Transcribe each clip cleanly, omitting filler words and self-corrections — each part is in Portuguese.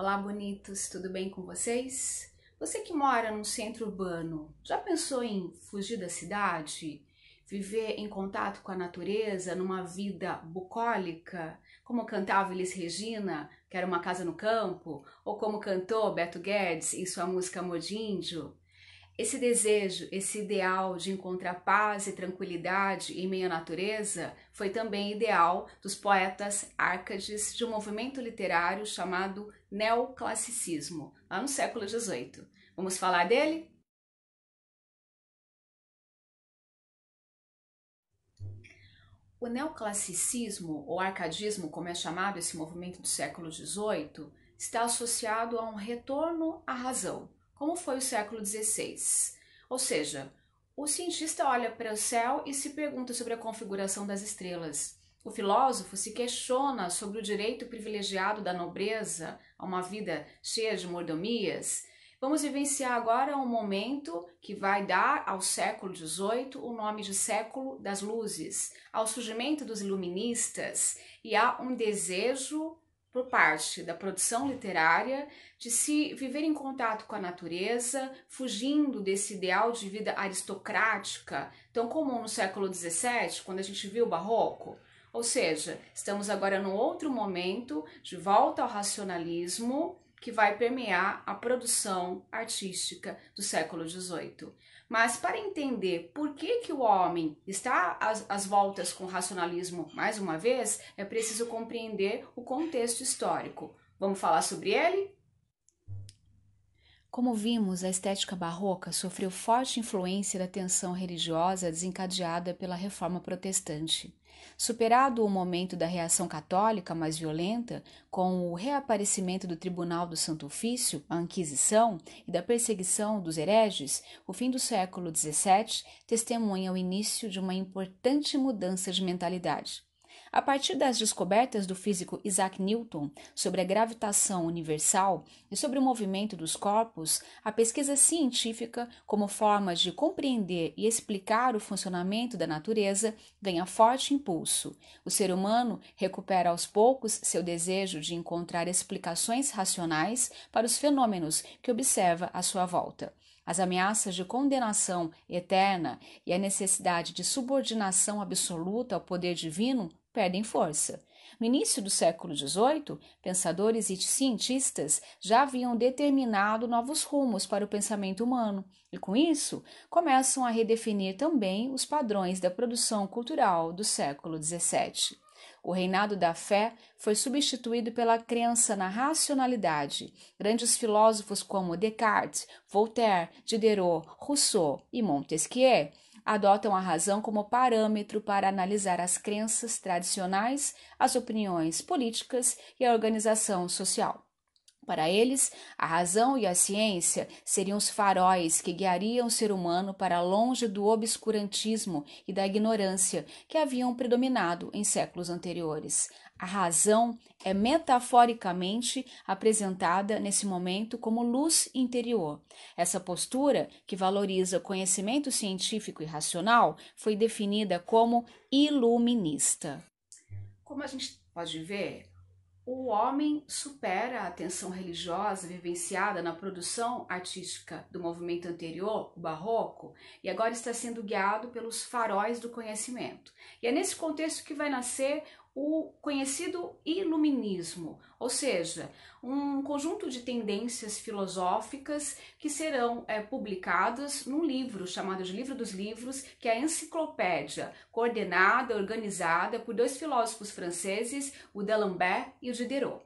Olá, bonitos, tudo bem com vocês? Você que mora num centro urbano, já pensou em fugir da cidade? Viver em contato com a natureza, numa vida bucólica? Como cantava Elis Regina, Quero uma casa no campo? Ou como cantou Beto Guedes em sua música Amor de Índio? Esse desejo, esse ideal de encontrar paz e tranquilidade em meio à natureza foi também ideal dos poetas árcades de um movimento literário chamado neoclassicismo, lá no século XVIII. Vamos falar dele? O neoclassicismo, ou arcadismo, como é chamado esse movimento do século XVIII, está associado a um retorno à razão, como foi o século XVI. Ou seja, o cientista olha para o céu e se pergunta sobre a configuração das estrelas. O filósofo se questiona sobre o direito privilegiado da nobreza a uma vida cheia de mordomias. Vamos vivenciar agora um momento que vai dar ao século XVIII o nome de século das luzes, ao surgimento dos iluministas, e há um desejo por parte da produção literária de se viver em contato com a natureza, fugindo desse ideal de vida aristocrática tão comum no século XVII, quando a gente viu o barroco. Ou seja, estamos agora num outro momento de volta ao racionalismo que vai permear a produção artística do século XVIII. Mas para entender por que o homem está às voltas com o racionalismo mais uma vez, é preciso compreender o contexto histórico. Vamos falar sobre ele? Como vimos, a estética barroca sofreu forte influência da tensão religiosa desencadeada pela Reforma Protestante. Superado o momento da reação católica mais violenta, com o reaparecimento do Tribunal do Santo Ofício, a Inquisição, e da perseguição dos hereges, o fim do século XVII testemunha o início de uma importante mudança de mentalidade. A partir das descobertas do físico Isaac Newton sobre a gravitação universal e sobre o movimento dos corpos, a pesquisa científica, como forma de compreender e explicar o funcionamento da natureza, ganha forte impulso. O ser humano recupera aos poucos seu desejo de encontrar explicações racionais para os fenômenos que observa à sua volta. As ameaças de condenação eterna e a necessidade de subordinação absoluta ao poder divino perdem força. No início do século XVIII, pensadores e cientistas já haviam determinado novos rumos para o pensamento humano e, com isso, começam a redefinir também os padrões da produção cultural do século XVII. O reinado da fé foi substituído pela crença na racionalidade. Grandes filósofos como Descartes, Voltaire, Diderot, Rousseau e Montesquieu adotam a razão como parâmetro para analisar as crenças tradicionais, as opiniões políticas e a organização social. Para eles, a razão e a ciência seriam os faróis que guiariam o ser humano para longe do obscurantismo e da ignorância que haviam predominado em séculos anteriores. A razão é metaforicamente apresentada nesse momento como luz interior. Essa postura, que valoriza o conhecimento científico e racional, foi definida como iluminista. Como a gente pode ver, o homem supera a tensão religiosa vivenciada na produção artística do movimento anterior, o barroco, e agora está sendo guiado pelos faróis do conhecimento. E é nesse contexto que vai nascer o conhecido iluminismo, ou seja, um conjunto de tendências filosóficas que serão publicadas num livro chamado de Livro dos Livros, que é a enciclopédia coordenada, organizada por dois filósofos franceses, o D'Alembert e o Diderot.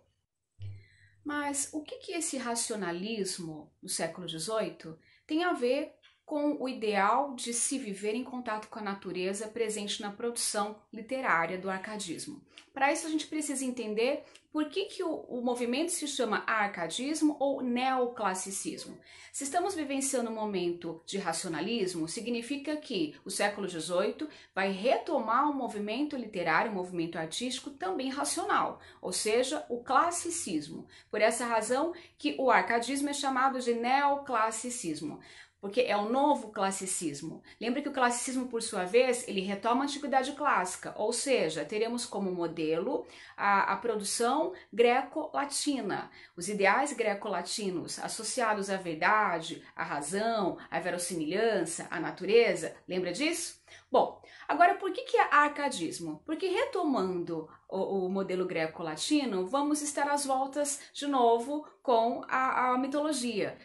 Mas o que esse racionalismo do século XVIII tem a ver com o ideal de se viver em contato com a natureza presente na produção literária do arcadismo? Para isso a gente precisa entender por que o movimento se chama arcadismo ou neoclassicismo. Se estamos vivenciando um momento de racionalismo, significa que o século XVIII vai retomar um movimento literário, um movimento artístico também racional, ou seja, o classicismo. Por essa razão que o arcadismo é chamado de neoclassicismo. porque é o novo classicismo. Lembra que o classicismo, por sua vez, ele retoma a antiguidade clássica, ou seja, teremos como modelo a produção greco-latina, os ideais greco-latinos associados à verdade, à razão, à verossimilhança, à natureza. Lembra disso? Bom, agora por que é arcadismo? Porque retomando o modelo greco-latino, vamos estar às voltas de novo com a mitologia.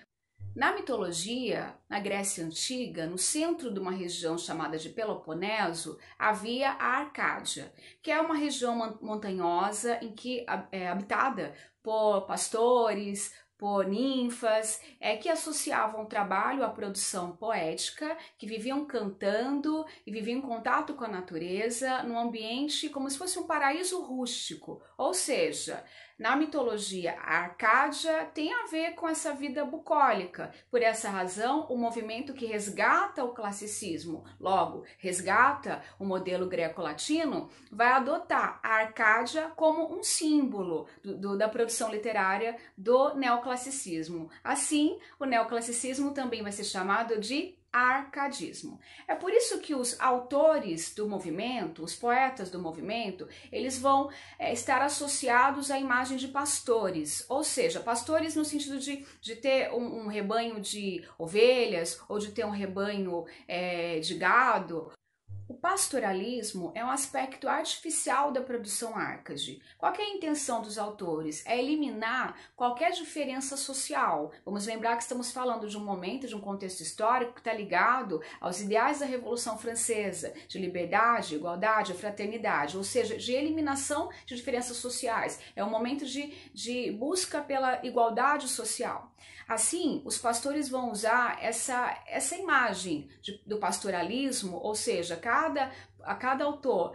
Na mitologia, na Grécia Antiga, no centro de uma região chamada de Peloponeso, havia a Arcádia, que é uma região montanhosa em que é habitada por pastores, por ninfas, que associavam o trabalho à produção poética, que viviam cantando e viviam em contato com a natureza, num ambiente como se fosse um paraíso rústico, ou seja, na mitologia, a Arcádia tem a ver com essa vida bucólica. Por essa razão, o movimento que resgata o classicismo, logo, resgata o modelo greco-latino, vai adotar a Arcádia como um símbolo da produção literária do neoclassicismo. Assim, o neoclassicismo também vai ser chamado de arcadismo. É por isso que os autores do movimento, os poetas do movimento, eles vão estar associados à imagem de pastores, ou seja, pastores no sentido de ter um rebanho de ovelhas ou de ter um rebanho de gado. O pastoralismo é um aspecto artificial da produção Arcade. Qual é a intenção dos autores? É eliminar qualquer diferença social. Vamos lembrar que estamos falando de um momento, de um contexto histórico que está ligado aos ideais da Revolução Francesa, de liberdade, igualdade, fraternidade, ou seja, de eliminação de diferenças sociais. É um momento de busca pela igualdade social. Assim, os pastores vão usar essa imagem do pastoralismo, ou seja, cada autor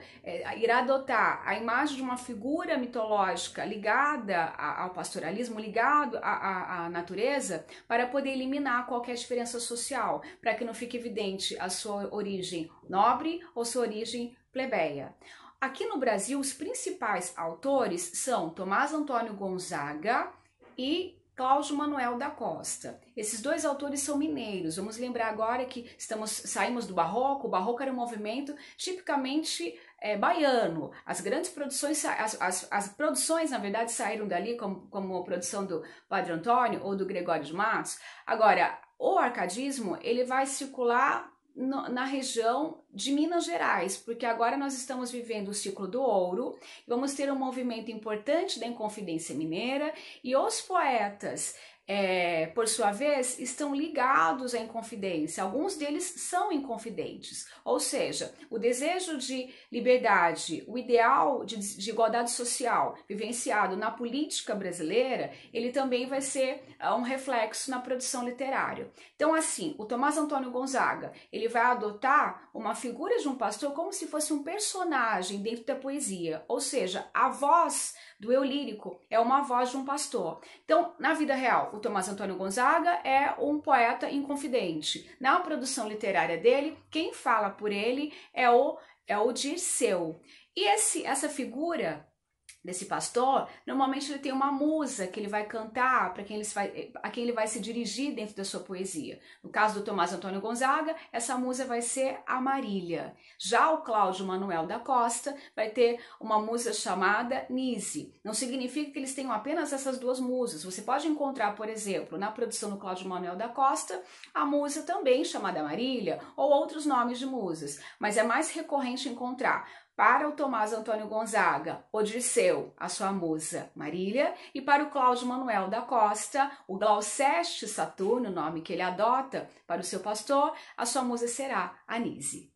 irá adotar a imagem de uma figura mitológica ligada ao pastoralismo, ligado à natureza, para poder eliminar qualquer diferença social, para que não fique evidente a sua origem nobre ou sua origem plebeia. Aqui no Brasil, os principais autores são Tomás Antônio Gonzaga e Cláudio Manuel da Costa. Esses dois autores são mineiros. Vamos lembrar agora que saímos do Barroco. O Barroco era um movimento tipicamente baiano. As grandes produções, as produções, na verdade, saíram dali, como a produção do Padre Antônio ou do Gregório de Matos. Agora, o arcadismo, ele vai circular na região de Minas Gerais, porque agora nós estamos vivendo o ciclo do ouro, vamos ter um movimento importante da Inconfidência Mineira e os poetas, por sua vez, estão ligados à Inconfidência. Alguns deles são inconfidentes, ou seja, o desejo de liberdade, o ideal de igualdade social vivenciado na política brasileira, ele também vai ser um reflexo na produção literária. Então, assim, o Tomás Antônio Gonzaga, ele vai adotar uma figura de um pastor como se fosse um personagem dentro da poesia, ou seja, a voz do eu lírico é uma voz de um pastor. Então, na vida real, o Tomás Antônio Gonzaga é um poeta inconfidente. Na produção literária dele, quem fala por ele é o Dirceu. E essa figura desse pastor, normalmente ele tem uma musa que ele vai cantar a quem ele vai se dirigir dentro da sua poesia. No caso do Tomás Antônio Gonzaga, essa musa vai ser a Marília. Já o Cláudio Manuel da Costa vai ter uma musa chamada Nise. Não significa que eles tenham apenas essas duas musas. Você pode encontrar, por exemplo, na produção do Cláudio Manuel da Costa, a musa também chamada Marília ou outros nomes de musas, mas é mais recorrente encontrar para o Tomás Antônio Gonzaga, o Dirceu, a sua musa Marília, e para o Cláudio Manuel da Costa, o Glauceste Saturno, o nome que ele adota para o seu pastor, a sua musa será Anise.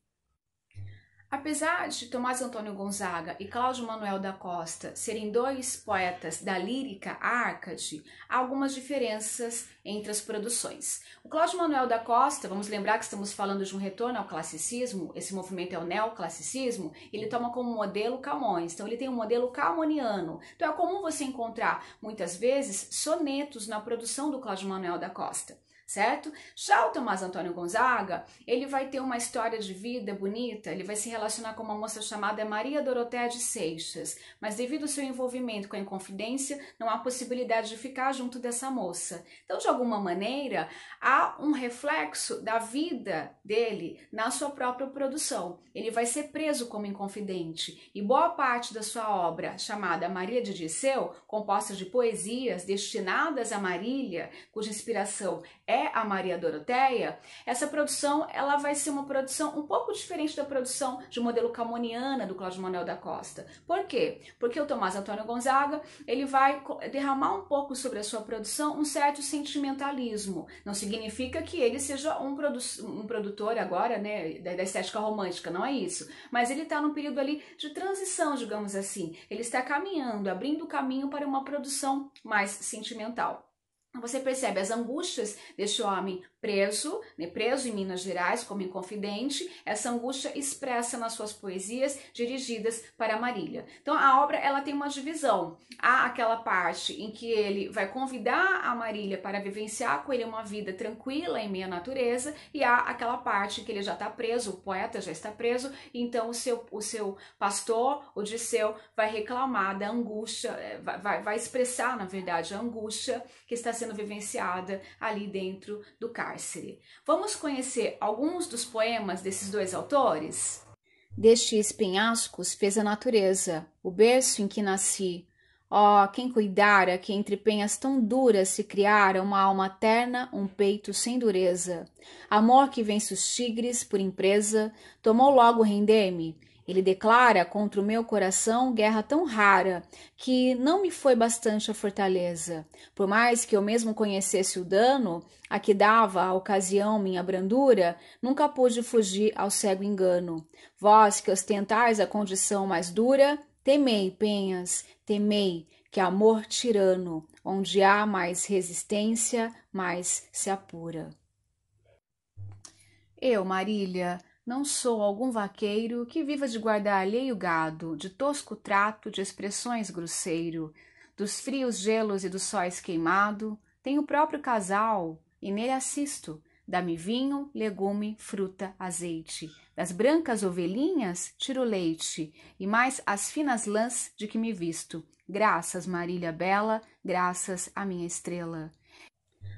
Apesar de Tomás Antônio Gonzaga e Cláudio Manuel da Costa serem dois poetas da lírica Arcade, há algumas diferenças entre as produções. O Cláudio Manuel da Costa, vamos lembrar que estamos falando de um retorno ao classicismo, esse movimento é o neoclassicismo, ele toma como modelo Camões, então ele tem um modelo camoniano. Então é comum você encontrar, muitas vezes, sonetos na produção do Cláudio Manuel da Costa. certo? Já o Tomás Antônio Gonzaga, ele vai ter uma história de vida bonita, ele vai se relacionar com uma moça chamada Maria Dorotéia de Seixas, mas devido ao seu envolvimento com a Inconfidência, não há possibilidade de ficar junto dessa moça. Então, de alguma maneira, há um reflexo da vida dele na sua própria produção. Ele vai ser preso como inconfidente e boa parte da sua obra, chamada Marília de Dirceu, composta de poesias destinadas a Marília, cuja inspiração é a Maria Dorotéia, essa produção ela vai ser uma produção um pouco diferente da produção de modelo camoniana do Cláudio Manuel da Costa. Por quê? Porque o Tomás Antônio Gonzaga ele vai derramar um pouco sobre a sua produção um certo sentimentalismo. Não significa que ele seja um produtor agora, né, da estética romântica, não é isso. Mas ele está num período ali de transição, digamos assim. Ele está caminhando, abrindo o caminho para uma produção mais sentimental. Você percebe as angústias deste homem preso, né, preso em Minas Gerais como inconfidente, essa angústia expressa nas suas poesias dirigidas para Marília. Então a obra ela tem uma divisão. Há aquela parte em que ele vai convidar a Marília para vivenciar com ele uma vida tranquila em meio à natureza, e há aquela parte que ele já está preso, o poeta já está preso, e então o seu pastor, o Dirceu, vai reclamar da angústia, vai expressar, na verdade, a angústia que está sendo vivenciada ali dentro do cárcere. Vamos conhecer alguns dos poemas desses dois autores? Destes penhascos fez a natureza, o berço em que nasci. Oh, quem cuidara que entre penhas tão duras se criara uma alma terna, um peito sem dureza. Amor que vence os tigres por empresa, tomou logo render-me. Ele declara contra o meu coração guerra tão rara, que não me foi bastante a fortaleza. Por mais que eu mesmo conhecesse o dano a que dava a ocasião minha brandura, nunca pude fugir ao cego engano. Vós que ostentais a condição mais dura, temei, penhas, temei, que amor tirano, onde há mais resistência, mais se apura. Eu, Marília, não sou algum vaqueiro que viva de guardar alheio gado, de tosco trato, de expressões grosseiro, dos frios gelos e dos sóis queimado, tenho o próprio casal, e nele assisto. Dá-me vinho, legume, fruta, azeite. Das brancas ovelhinhas, tiro leite, e mais as finas lãs de que me visto. Graças, Marília bela, graças à minha estrela.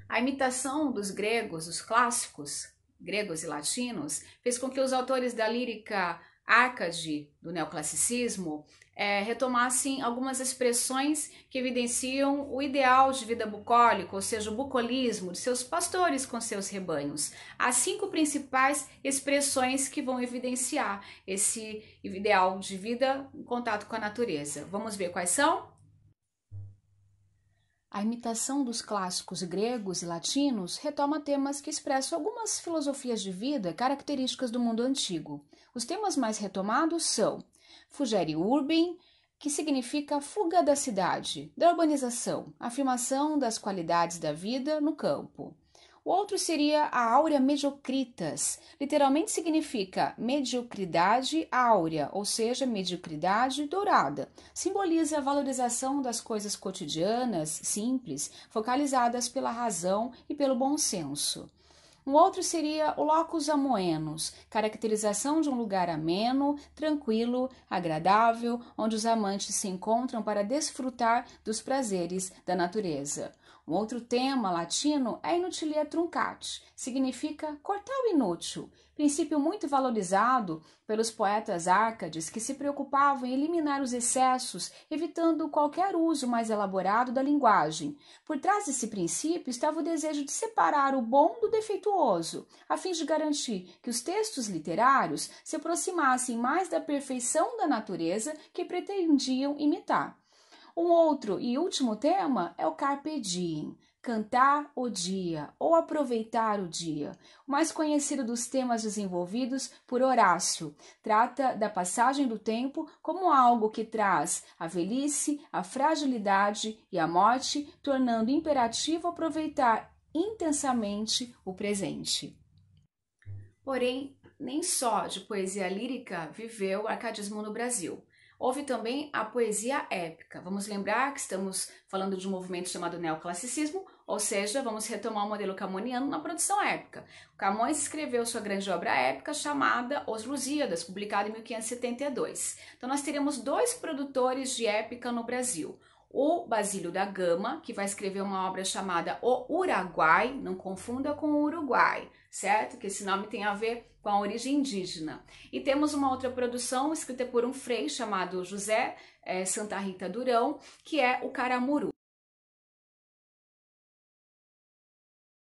A imitação dos gregos, os clássicos, gregos e latinos, fez com que os autores da lírica Árcade, do neoclassicismo, retomassem algumas expressões que evidenciam o ideal de vida bucólica, ou seja, o bucolismo de seus pastores com seus rebanhos. As 5 principais expressões que vão evidenciar esse ideal de vida em contato com a natureza. Vamos ver quais são? A imitação dos clássicos gregos e latinos retoma temas que expressam algumas filosofias de vida características do mundo antigo. Os temas mais retomados são Fugere Urbem, que significa fuga da cidade, da urbanização, afirmação das qualidades da vida no campo. O outro seria a Áurea Mediocritas, literalmente significa mediocridade áurea, ou seja, mediocridade dourada. Simboliza a valorização das coisas cotidianas, simples, focalizadas pela razão e pelo bom senso. Um outro seria o locus amoenos, caracterização de um lugar ameno, tranquilo, agradável, onde os amantes se encontram para desfrutar dos prazeres da natureza. Um outro tema latino é inutilia truncati, significa cortar o inútil, princípio muito valorizado pelos poetas árcades que se preocupavam em eliminar os excessos, evitando qualquer uso mais elaborado da linguagem. Por trás desse princípio estava o desejo de separar o bom do defeituoso, a fim de garantir que os textos literários se aproximassem mais da perfeição da natureza que pretendiam imitar. Um outro e último tema é o carpe diem, cantar o dia ou aproveitar o dia. O mais conhecido dos temas desenvolvidos por Horácio trata da passagem do tempo como algo que traz a velhice, a fragilidade e a morte, tornando imperativo aproveitar intensamente o presente. Porém, nem só de poesia lírica viveu o arcadismo no Brasil. Houve também a poesia épica. Vamos lembrar que estamos falando de um movimento chamado neoclassicismo, ou seja, vamos retomar o modelo camoniano na produção épica. Camões escreveu sua grande obra épica chamada Os Lusíadas, publicada em 1572. Então nós teremos dois produtores de épica no Brasil. O Basílio da Gama, que vai escrever uma obra chamada O Uraguai, não confunda com o Uruguai, certo? Que esse nome tem a ver com a origem indígena. E temos uma outra produção escrita por um frei chamado José Santa Rita Durão, que é o Caramuru.